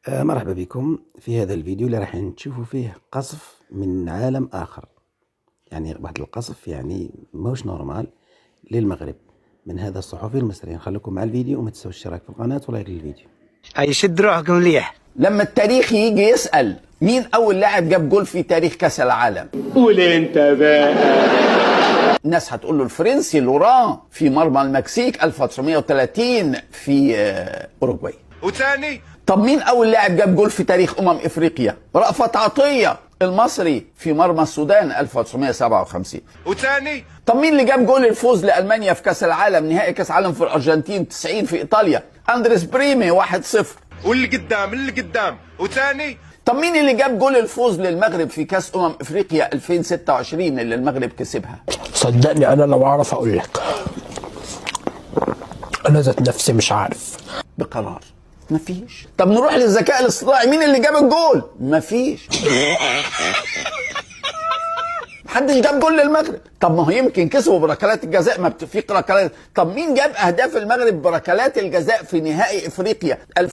مرحبا بكم في هذا الفيديو اللي راح نشوفوا فيه قصف من عالم آخر. يعني واحد القصف يعني موش نورمال للمغرب من هذا الصحفي المصري. نخليكم مع الفيديو وما تنسوش الاشتراك في القناة ولايك للفيديو. يشد روحكم مليح. لما التاريخ يجي يسأل مين أول لاعب جاب جول في تاريخ كأس العالم، قول انت بقى. الناس هتقول له الفرنسي لوران في مرمى المكسيك 1930 في أوروغواي. وثاني طب مين أول لاعب جاب جول في تاريخ إفريقيا؟ رأفت عطية المصري في مرمى السودان 1957. وثاني طب مين اللي جاب جول الفوز لألمانيا في كأس العالم نهائي كأس العالم في الأرجنتين 90 في إيطاليا؟ أندريس بريمي 1-0. واللي قدام وثاني طب مين اللي جاب جول الفوز للمغرب في كأس افريقيا 2026 اللي المغرب كسبها؟ صدقني انا لو اعرف اقول لك. انا ذات نفسي مش عارف. بقرار مفيش. طب نروح للذكاء الاصطناعي، مين اللي جاب الجول؟ مفيش. محدش جاب جول للمغرب. طب ما هو يمكن كسبوا بركلات الجزاء، ما في ركلات. طب مين جاب اهداف المغرب بركلات الجزاء في نهائي افريقيا